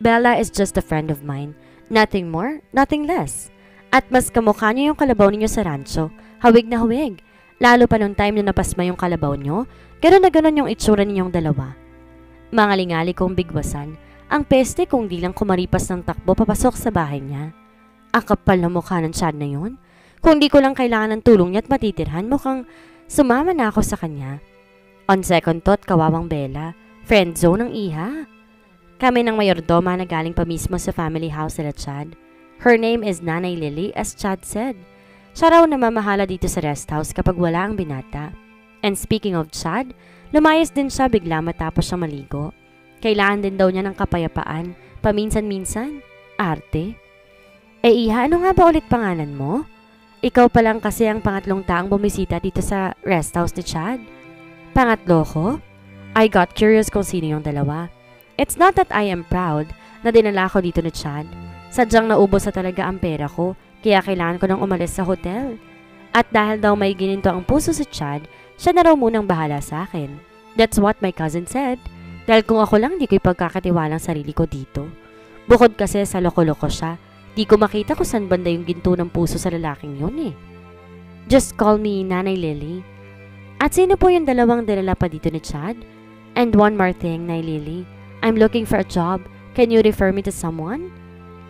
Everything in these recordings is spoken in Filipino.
Bella is just a friend of mine. Nothing more, nothing less. At mas kamukha niyo yung kalabaw ninyo sa rancho. Hawig na hawig. Lalo pa nung time na napasma yung kalabaw nyo, gano'n na gano'n yung itsura ninyong dalawa. Mangalingali kong bigwasan. Ang peste kung di lang kumaripas ng takbo papasok sa bahay niya. Ang kapal na mukha ng Chad na yun. Kung di ko lang kailangan ng tulong niya at matitirhan, mukhang sumama na ako sa kanya. On second thought, kawawang Bella. Friend zone ng iha. Kami ng mayordoma na galing pa mismo sa family house nila Chad. Her name is Nanay Lily, as Chad said. Siya raw namamahala dito sa rest house kapag wala ang binata. And speaking of Chad, lumayas din siya bigla matapos siya maligo. Kailangan din daw niya ng kapayapaan, paminsan-minsan. Arte. Iha, ano nga ba ulit pangalan mo? Ikaw pa lang kasi ang pangatlong taang bumisita dito sa rest house ni Chad. Pangatlo ko? I got curious kung sino yung dalawa. It's not that I am proud na dinala ko dito ni Chad. Sadyang naubos na talaga ang pera ko, kaya kailangan ko nang umalis sa hotel. At dahil daw may gininto ang puso si Chad, siya na raw munang bahala sa akin. That's what my cousin said. Dahil kung ako lang, di ko ipagkakatiwalang sarili ko dito. Bukod kasi sa loko-loko siya, di ko makita kung saan banda yung ginto ng puso sa lalaking yun eh. Just call me Nanay Lily. At sino po yung dalawang dinala pa dito ni Chad? And one more thing, Nay Lily. I'm looking for a job. Can you refer me to someone?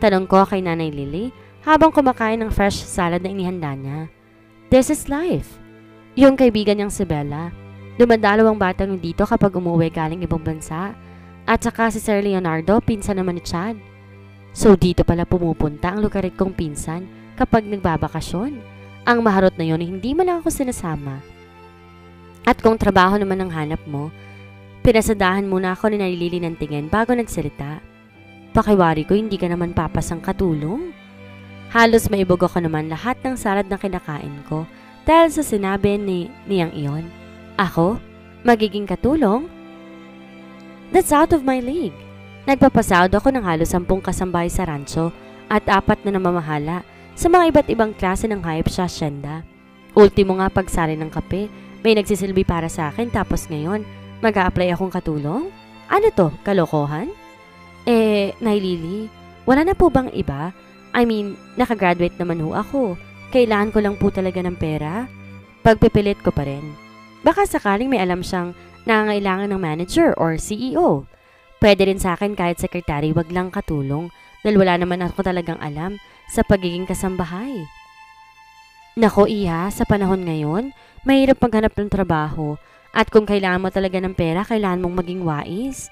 Tanong ko kay Nanay Lily habang kumakain ng fresh salad na inihanda niya. This is life. Yung kaibigan niyang si Bella. Dumadalaw ang batang dito kapag umuwi galing ibang bansa. At saka si Sir Leonardo, pinsan naman ni Chad. So dito pala pumupunta ang lukarit kong pinsan kapag nagbabakasyon. Ang maharot na yun, hindi man lang ako sinasama. At kung trabaho naman ang hanap mo, pinasadahan muna ako ni Nalilili ng tingin bago nagsalita. Pakiwari ko, hindi ka naman papasang katulong. Halos maibog ako naman lahat ng salad na kinakain ko dahil sa sinabi niyang iyon. Ako? Magiging katulong? That's out of my league. Nagpapasahod ako ng halos 10 kasambahay sa rancho at 4 na namamahala sa mga iba't ibang klase ng hayop sa hacienda. Ultimo nga pagsari ng kape, may nagsisilbi para sa akin tapos ngayon, mag-a-apply akong katulong? Ano to, kalokohan? Nay Lily, wala na po bang iba? I mean, nakagraduate naman ho ako. Kailangan ko lang po talaga ng pera. Pagpipilit ko pa rin. Baka sakaling may alam siyang nangangailangan ng manager or CEO. Pwede rin sa akin kahit sekretary, wag lang katulong dahil wala naman ako talagang alam sa pagiging kasambahay. Nako iha, sa panahon ngayon, mahirap maghanap ng trabaho at kung kailangan mo talaga ng pera, kailangan mong maging wais.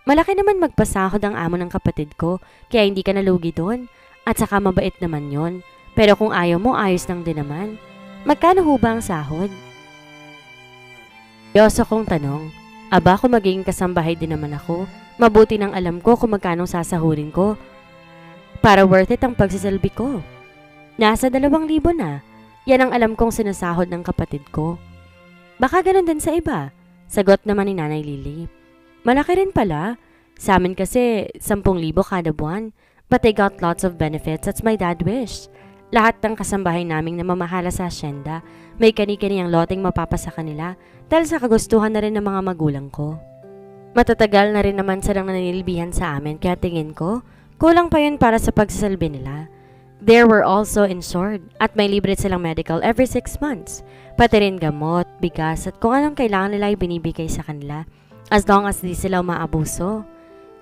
Malaki naman magpasahod ang amo ng kapatid ko kaya hindi ka nalugi doon at saka mabait naman yon. Pero kung ayaw mo, ayos lang din naman. Magkano ho ba ang sahod? Seryoso kong tanong. Aba, kung magiging kasambahay din naman ako, mabuti nang alam ko kung magkano sasahurin ko para worth it ang pagsisilbi ko. Nasa 2,000 na. Yan ang alam kong sinasahod ng kapatid ko. Baka ganun din sa iba. Sagot naman ni Nanay Lily. Malaki rin pala. Sa amin kasi 10,000 kada buwan. But I got lots of benefits as my dad wished. Lahat ng kasambahay naming namamahala sa hacienda, may kani-kaniyang loteng mapapasa kanila dahil sa kagustuhan na rin ng mga magulang ko. Matatagal na rin naman silang nanilbihan sa amin kaya tingin ko, kulang pa yun para sa pagsasalbi nila. They were also insured at may libre silang medical every 6 months. Pati rin gamot, bigas at kung anong kailangan nila ay binibigay sa kanila as long as di sila umaabuso.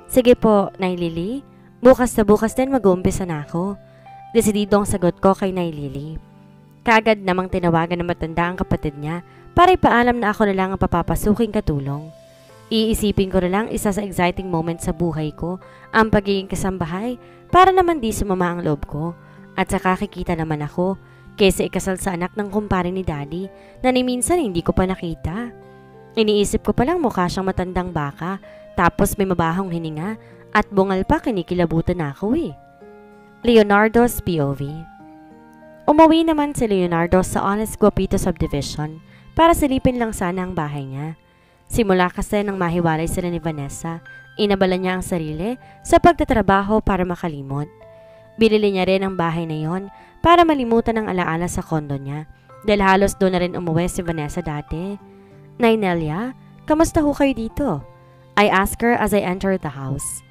Sige po, Nay Lily, bukas na bukas din mag-uumpisa na ako. Desidido ang sagot ko kay Nay Lily. Kaagad namang tinawagan ng matanda ang kapatid niya para ipaalam na ako na lang ang papapasuking katulong. Iisipin ko na lang isa sa exciting moment sa buhay ko ang pagiging kasambahay para naman di sumama ang loob ko at saka kikita naman ako kaysa ikasal sa anak ng kumpare ni Daddy na ni minsan hindi ko pa nakita. Iniisip ko palang mukha siyang matandang baka tapos may mabahong hininga at bungal pa kinikilabutan na ako eh. Leonardo's POV. Umuwi naman si Leonardo sa Honest Guapito Subdivision para silipin lang sana ang bahay niya. Simula kasi nang mahiwalay sila ni Vanessa, inabala niya ang sarili sa pagtatrabaho para makalimot. Binili niya rin ang bahay na yon para malimutan ang alaala sa kondo niya dahil halos doon na rin umuwi si Vanessa dati. Nay Nelia, kamusta ho kayo dito? I asked her as I entered the house.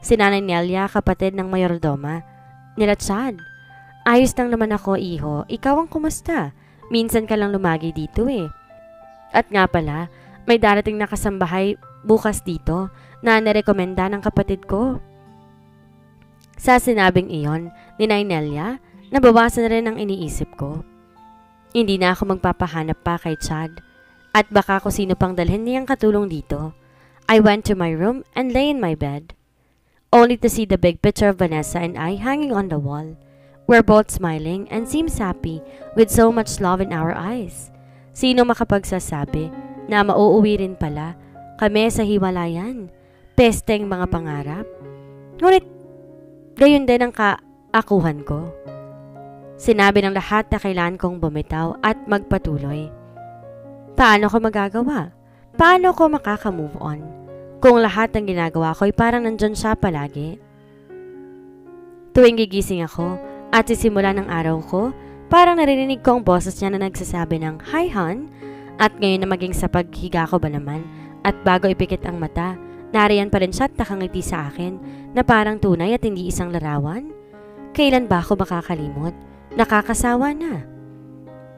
Si Nanay Nelia, kapatid ng mayordoma. Nila Chad. Ayos lang naman ako, iho. Ikaw ang kumusta? Minsan ka lang lumagi dito eh. At nga pala, may darating na kasambahay bukas dito na nirekomenda ng kapatid ko. Sa sinabing iyon ni Nanay Nelia, nabawasan na rin ang iniisip ko. Hindi na ako magpapahanap pa kay Chad. At baka kung sino pang dalhin niyang katulong dito. I went to my room and lay in my bed. Only to see the big picture of Vanessa and I hanging on the wall. We're both smiling and seems happy with so much love in our eyes. Sino makapagsasabi na mauuwi rin pala kami sa hiwalayan? Pesteng mga pangarap. Ngunit gayon din ang kaakuhan ko. Sinabi ng lahat na kailangan kong bumitaw at magpatuloy. Paano ko magagawa? Paano ko makaka-move on? Kung lahat ng ginagawa ko ay parang nandyan siya palagi. Tuwing gigising ako at sisimula ng araw ko, parang naririnig ko ang boses niya na nagsasabi ng, "Hi, hon." At ngayon na maging sa paghiga ko ba naman, at bago ipikit ang mata, nariyan pa rin siya at nakangiti sa akin na parang tunay at hindi isang larawan. Kailan ba ako makakalimot? Nakakasawa na.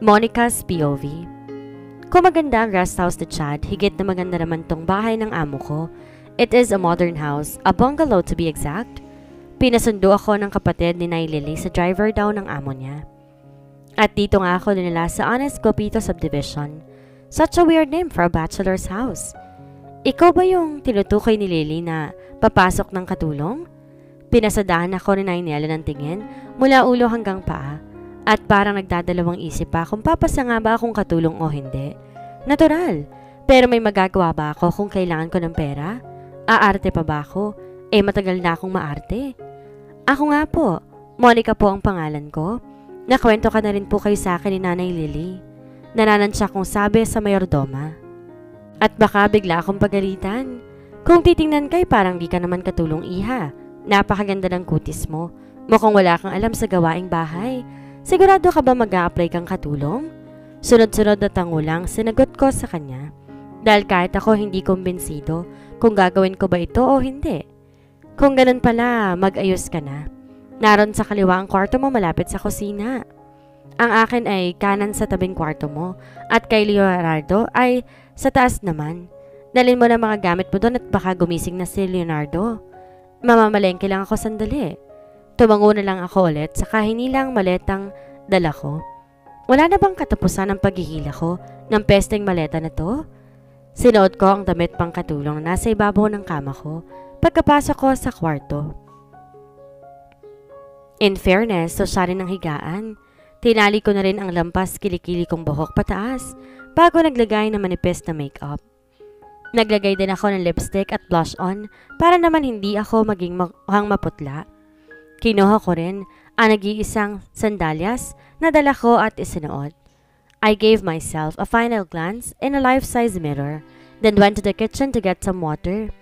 Monica's POV. Kung maganda ang rest house ni Chad, higit na maganda naman tong bahay ng amo ko. It is a modern house, a bungalow to be exact. Pinasundo ako ng kapatid ni Nay Lily sa driver daw ng amo niya. At dito nga ako dinala sa Honest Copito Subdivision. Such a weird name for a bachelor's house. Ikaw ba yung tinutukoy ni Lily na papasok ng katulong? Pinasadahan ako ni Nay Nela ng tingin mula ulo hanggang paa. At parang nagdadalawang isip pa kung papasa nga ba akong katulong o hindi. Natural. Pero may magagawa ba ako kung kailangan ko ng pera? Aarte pa ba ako? Matagal na akong maarte. Ako nga po. Monica po ang pangalan ko. Nakwento ka na rin po kayo sa akin ni Nanay Lily. Nananansya kong sabi sa mayordoma. At baka bigla akong pagalitan. Kung titingnan kay parang di ka naman katulong, iha. Napakaganda ng kutis mo. Mukhang wala kang alam sa gawaing bahay. Sigurado ka ba mag-a-apply kang katulong? Sunod-sunod na tango lang sinagot ko sa kanya. Dahil kahit ako hindi kumbinsido kung gagawin ko ba ito o hindi. Kung ganun pala, mag-ayos ka na. Naroon sa kaliwa ang kwarto mo malapit sa kusina. Ang akin ay kanan sa tabing kwarto mo at kay Leonardo ay sa taas naman. Dalhin mo na mga gamit mo doon at baka gumising na si Leonardo. Mamamalengke lang ako sandali. Tumango na lang ako ulit saka hinilang maletang dala ko. Wala na bang katapusan ng paghihila ko ng pesteng maleta na to? Sinuot ko ang damit pang katulong na nasa ibabaw ng kama ko pagkapasok ko sa kwarto. In fairness, so siya rin ang higaan. Tinali ko na rin ang lampas kilikili kong buhok pataas bago naglagay ng manipis na makeup. Naglagay din ako ng lipstick at blush on para naman hindi ako maging mukhang maputla. Kinuha ko rin ang nag-iisang sandalyas na dala ko at isinuot. I gave myself a final glance in a life-size mirror, then went to the kitchen to get some water.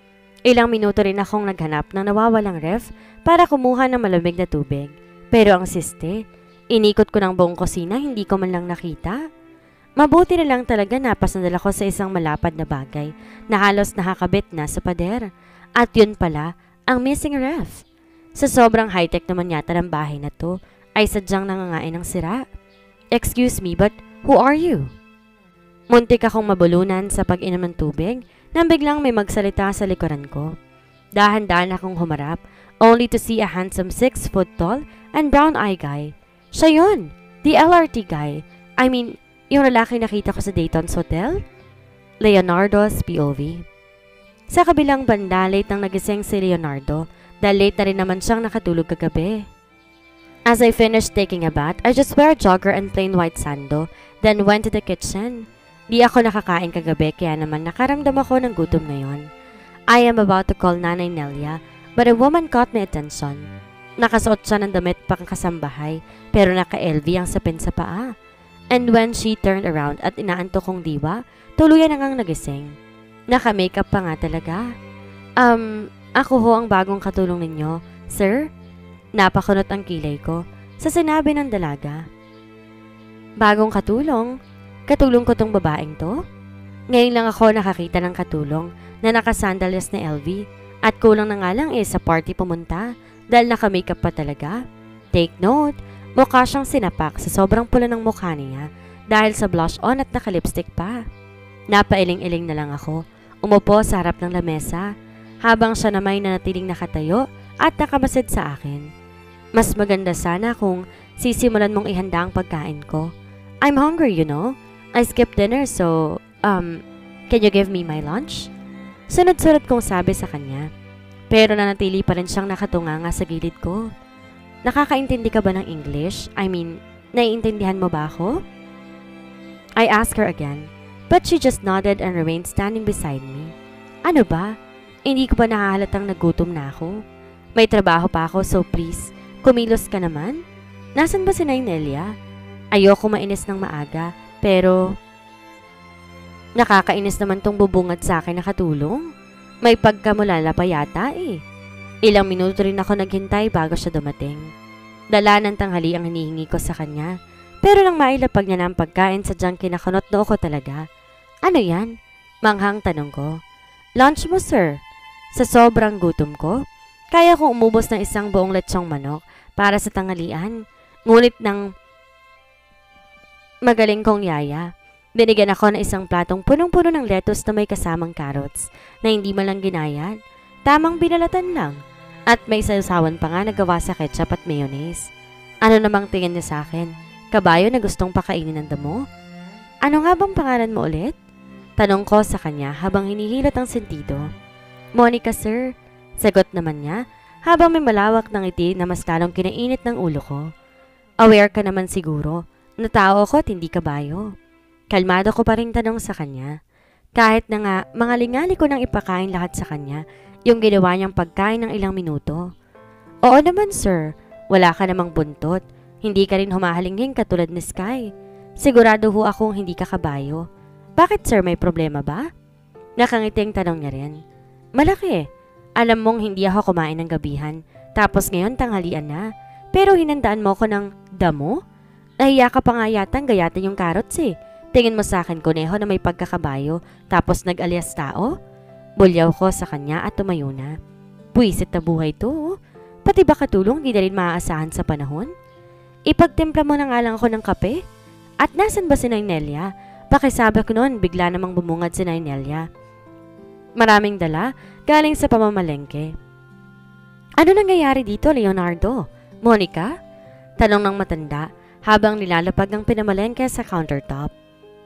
Ilang minuto rin akong naghanap ng nawawalang ref para kumuha ng malamig na tubig. Pero ang siste, inikot ko ng buong kusina, hindi ko man lang nakita. Mabuti na lang talaga napasandal ako sa isang malapad na bagay na halos nakakabit na sa pader. At yun pala, ang missing ref. Sa sobrang high-tech naman yata ng bahay na to, ay sadyang nangangain ng sira. Excuse me, but who are you? Muntik akong mabulunan sa pag-inom ng tubig nang biglang may magsalita sa likuran ko. Dahan-dahan akong humarap, only to see a handsome 6 foot tall and brown eye guy. Siya yun, the LRT guy. I mean, yung lalaki nakita ko sa Dayton's Hotel? Leonardo's POV. Sa kabilang banda, late nang nagising si Leonardo dahil late na rin naman siyang nakatulog kagabi. As I finished taking a bath, I just wear a jogger and plain white sando, then went to the kitchen. Di ako nakakain kagabi kaya naman nakaramdam ako ng gutom ngayon. I am about to call Nanay Nelia, but a woman caught my attention. Nakasuot siya ng damit pang kasambahay, pero naka-LV ang sapin sa paa. And when she turned around at inaantok kong diwa, tuluyan na ngang nagising. Naka-makeup pa nga talaga. Ako ho ang bagong katulong ninyo, sir? Napakunot ang kilay ko sa sinabi ng dalaga. Bagong katulong? Katulong ko tong babaeng to? Ngayon lang ako nakakita ng katulong na nakasandalyas na LV At kulang na nga lang sa party pumunta dahil naka-makeup pa talaga. Take note, mukha siyang sinapak sa sobrang pula ng mukha niya dahil sa blush on at naka-lipstick pa. Napailing-iling na lang ako, umupo sa harap ng lamesa habang siya naman nanatiling nakatayo at nakamasid sa akin. Mas maganda sana kung sisimulan mong ihanda ang pagkain ko. I'm hungry, you know. I skipped dinner so, can you give me my lunch? Sunod-sunod kong sabi sa kanya. Pero nanatili pa rin siyang nakatunganga sa gilid ko. Nakakaintindi ka ba ng English? I mean, naiintindihan mo ba ako? I asked her again, but she just nodded and remained standing beside me. Ano ba? Hindi ko ba nakahalatang nagutom na ako? May trabaho pa ako so please, kumilos ka naman? Nasaan ba si Nelia? Ayoko mainis ng maaga, pero nakakainis naman tong bubungad sa akin na katulong. May pagkamulala pa yata eh. Ilang minuto rin ako naghintay bago siya dumating. Dala ng tanghali ang hinihingi ko sa kanya. Pero nang mailapag niya na ang pagkain sa diyang kinakunot noo ko talaga. Ano yan? Manghang tanong ko. Lunch mo sir. Sa sobrang gutom ko, kaya kong umubos ng isang buong lechong manok para sa tanghalian. Ngunit ng magaling kong yaya, binigyan ako ng isang platong punong-puno ng lettuce na may kasamang carrots na hindi man lang ginayad, tamang binalatan lang, at may sausawan pa nga na gawa sa ketchup at mayonnaise. Ano namang tingin niya sa akin? Kabayo na gustong pakainin ng damo? Ano nga bang pangalan mo ulit? Tanong ko sa kanya habang hinihilot ang sentido. Monica sir, sagot naman niya habang may malawak ng ngiti na mas lalong kinainit ng ulo ko. Aware ka naman siguro na tao ako at hindi kabayo. Kalmado ko pa rin tanong sa kanya. Kahit na nga mga lingali ko nang ipakain lahat sa kanya yung ginawa niyang pagkain ng ilang minuto. Oo naman sir, wala ka namang buntot. Hindi ka rin humahalinghing katulad ni Sky. Sigurado ho akong hindi ka kabayo. Bakit sir, may problema ba? Nakangiting tanong niya rin. Malaki. Alam mong hindi ako kumain ng gabihan. Tapos ngayon tanghalian na. Pero hinandaan mo ko ng damo? Nahiya ka pa nga yatang gayatin yung carrots eh. Tingin mo sa akin kuneho na may pagkakabayo tapos nag-alias tao? Bulyaw ko sa kanya at tumayo na. Buwisit na buhay to. Pati ba katulong di na rin maaasahan sa panahon? Ipagtimpla mo na nga lang ako ng kape? At nasan ba si Nelia? Pakisabi ko noon bigla namang bumungad si Nelia. Maraming dala galing sa pamamalengke. Ano nangyayari dito Leonardo? Monica? Tanong ng matanda habang nilalapag ang pinamalengke sa countertop.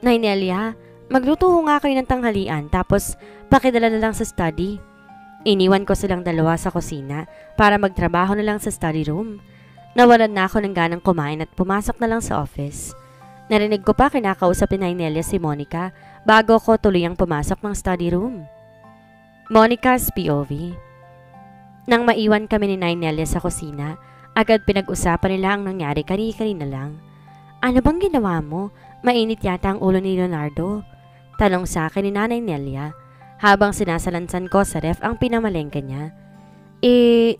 Nelia, magluto ho nga kayo ng tanghalian tapos pakidala na lang sa study. Iniwan ko silang dalawa sa kusina para magtrabaho na lang sa study room. Nawalan na ako ng ganang kumain at pumasok na lang sa office. Narinig ko pa kinakausap ni Nelia si Monica bago ko tuluyang pumasok ng study room. Monica's POV. Nang maiwan kami ni Nelia sa kusina, agad pinag-usapan nila ang nangyari kanina lang. Ano bang ginawa mo? Mainit yata ang ulo ni Leonardo. Tanong sa akin ni Nanay Nelia habang sinasalansan ko sa ref ang pinamalengke niya.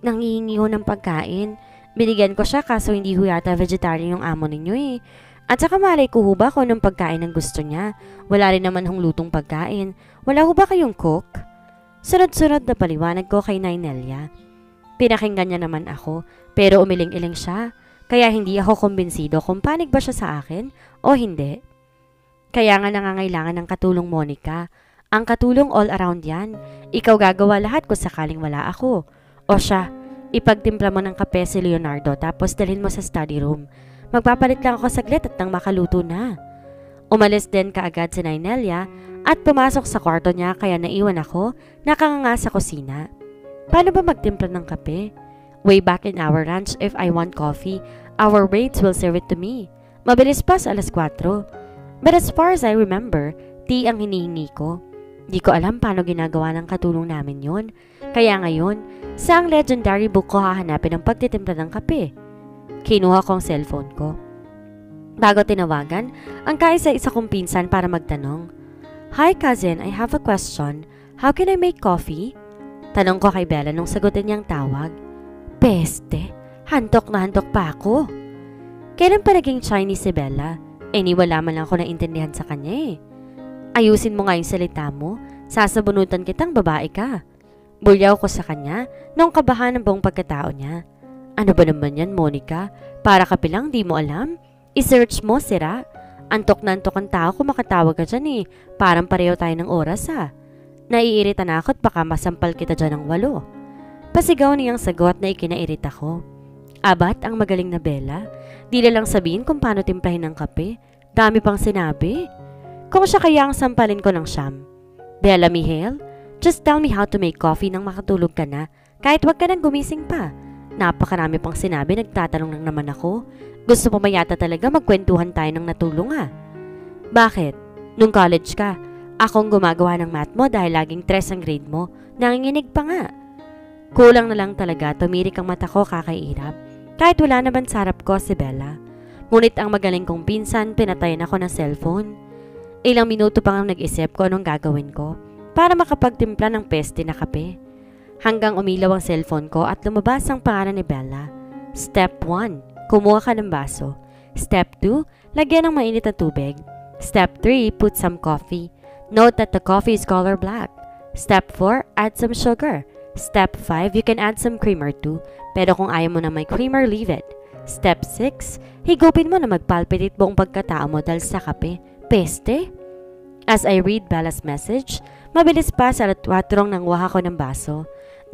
Nangihingi ho ng pagkain. Binigyan ko siya kaso hindi ho yata vegetarian yung amo ninyo eh. At saka malay ko ho ba kung anong pagkain ang gusto niya? Wala rin naman hong lutong pagkain. Wala ho ba kayong cook? Sunod-sunod na paliwanag ko kay Nanay Nelia. Pinakinggan niya naman ako pero umiling-iling siya. Kaya hindi ako kumbinsido kung panig ba siya sa akin o hindi. Kaya nga nangangailangan ng katulong Monica. Ang katulong all around yan. Ikaw gagawa lahat kung sakaling wala ako. O siya, ipagtimpla mo ng kape si Leonardo tapos dalhin mo sa study room. Magpapalit lang ako saglit at nang makaluto na. Umalis din kaagad si Nelia at pumasok sa kwarto niya kaya naiwan ako nakanganga sa kusina. Paano ba magtimpla ng kape? Way back in our ranch, if I want coffee, our waits will serve it to me. Mabilis pa sa 4:00. But as far as I remember, tea ang hinihingi ko. Di ko alam paano ginagawa ng katulong namin yon. Kaya ngayon, sa ang legendary book ko hahanapin ang pagtitimpla ng kape. Kinuha ko ang cellphone ko. Bago tinawagan, ang kaisa-isa kong pinsan para magtanong. Hi cousin, I have a question. How can I make coffee? Tanong ko kay Bella nung sagutin niyang tawag. Peste, hantok na hantok pa ako. Kailan pa naging Chinese si Bella? Wala man lang ako naintindihan sa kanya eh. Ayusin mo nga yung salita mo, sasabunutan kitang babae ka. Bulyaw ko sa kanya nung kabahan ng buong pagkatao niya. Ano ba naman yan, Monica? Para ka pilang di mo alam? I-search mo, sira. Antok na antok ang tao kung makatawag ka dyan eh. Parang pareho tayo ng oras ha. Naiirita na ako at baka masampal kita dyan ng 8. Pasigaw niyang sagot na ikinairita ko. Abat ang magaling na Bella. Di na lang sabihin kung paano timplahin ng kape. Dami pang sinabi. Kung siya kaya ang sampalin ko ng siyam. Bella Mihail, just tell me how to make coffee nang makatulog ka na. Kahit wag ka nang gumising pa. Napakarami pang sinabi, nagtatanong lang naman ako. Gusto mo mayata talaga magkwentuhan tayo ng natulong ha? Bakit? Nung college ka, akong gumagawa ng math mo dahil laging 3 ang grade mo. Nanginginig pa nga. Kulang na lang talaga, tumirik ang mata ko kakairap. Kahit wala naman sa harap ko si Bella. Ngunit ang magaling kong pinsan, pinatayan ako ng cellphone. Ilang minuto pang nag-isip ko anong gagawin ko para makapagtimpla ng peste na kape. Hanggang umilaw ang cellphone ko at lumabas ang pangalan ni Bella. Step 1, kumuha ka ng baso. Step 2, lagyan ng mainit na tubig. Step 3, put some coffee. Note that the coffee is color black. Step 4, add some sugar. Step 5, you can add some creamer too. Pero kung ayaw mo na may creamer, leave it. Step 6, higupin mo na magpalpitate buong pagkatao mo dahil sa kape. Peste? As I read Bella's message, mabilis pa sa latwatrong ng waha ko ng baso.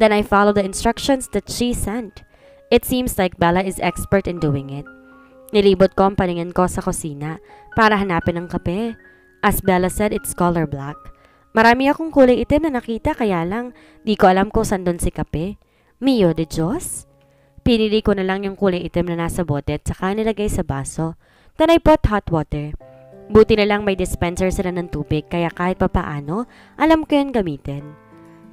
Then I follow the instructions that she sent. It seems like Bella is expert in doing it. Nilibot ko ang paningin ko sa kusina para hanapin ang kape. As Bella said, it's color black. Marami akong kulay itim na nakita kaya lang di ko alam kung saan doon si kape. Mio de Diyos? Pinili ko na lang yung kulay itim na nasa bote at saka nilagay sa baso. Then I put hot water. Buti na lang may dispenser sila ng tubig kaya kahit papaano, alam ko yun gamitin.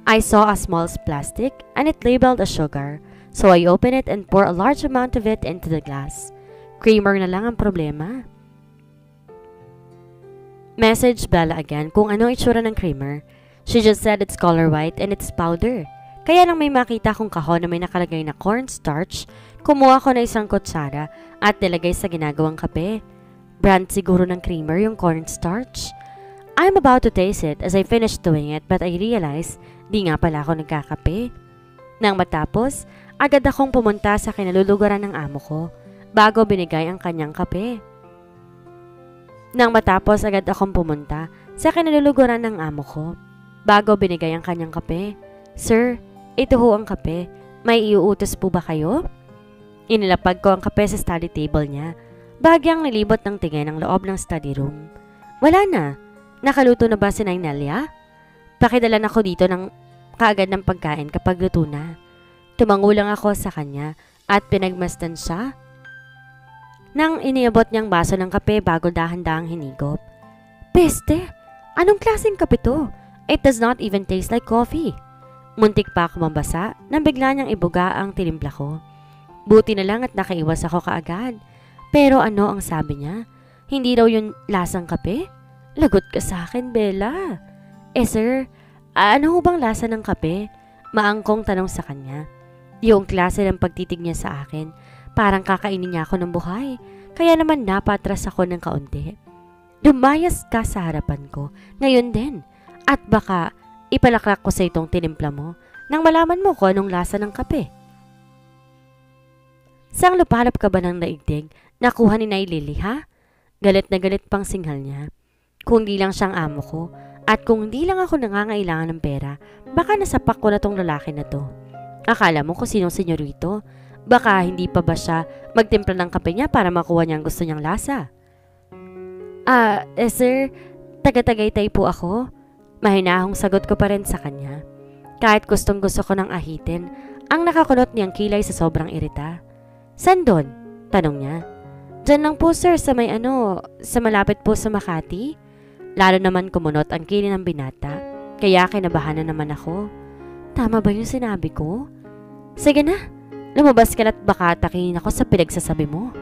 I saw a small plastic and it labeled as sugar. So I open it and pour a large amount of it into the glass. Creamer na lang ang problema. Message Bella again kung ano itsura ng creamer. She just said it's color white and it's powder. Kaya nang may makita kong kahon na may nakalagay na cornstarch, kumuha ko na isang kutsara at nilagay sa ginagawang kape. Brand siguro ng creamer yung cornstarch. I'm about to taste it as I finished doing it but I realized di nga pala ako nagkakape. Nang matapos, agad akong pumunta sa kinalulugaran ng amo ko bago binigay ang kanyang kape. Sir, ito ho ang kape. May iuutos po ba kayo? Inilapag ko ang kape sa study table niya. Bahagyang nilibot ng tingin ang loob ng study room. Wala na. Nakaluto na ba si Nay Nelia? Pakidalan ako dito ng kaagad ng pagkain kapag luto na. Tumango lang ako sa kanya at pinagmasdan siya nang iniabot niyang baso ng kape bago dahan-dahang hinigop. Peste! Anong klaseng kape to? It does not even taste like coffee. Muntik pa ako mabasa nang bigla niyang ibuga ang tinimpla ko. Buti na lang at nakaiwas ako kaagad. Pero ano ang sabi niya? Hindi raw yun lasang kape? Lagot ka sa akin, Bella. Sir, ano ho bang lasa ng kape? Maangkong tanong sa kanya. Yung klase ng pagtitig niya sa akin, parang kakainin niya ako ng buhay. Kaya naman napatras ako ng kaunti. Lumayas ka sa harapan ko, ngayon din. At baka ipalakrak ko sa itong tinimpla mo nang malaman mo ko anong lasa ng kape. Sang lupalop ka ba ng daigdig? Nakuha ni Nay Lily, ha? Galit na galit pang singhal niya. Kung di lang siyang amo ko, at kung di lang ako nangangailangan ng pera, baka nasapak ko na tong lalaki na to. Akala mo kung sinong senyorito? Baka hindi pa ba siya magtimpla ng kape niya para makuha niya ang gusto niyang lasa? Sir, taga-Tagaytay po ako. Mahinahong sagot ko pa rin sa kanya. Kahit gustong gusto ko nang ahitin, ang nakakulot niyang kilay sa sobrang irita. San doon? Tanong niya. Diyan lang po sir sa sa malapit po sa Makati. Lalo naman kumunot ang kilay ng binata, kaya kinabahan na naman ako. Tama ba yung sinabi ko? Sige na, lumabas ka na't baka atakihin ako sa pinagsasabi mo.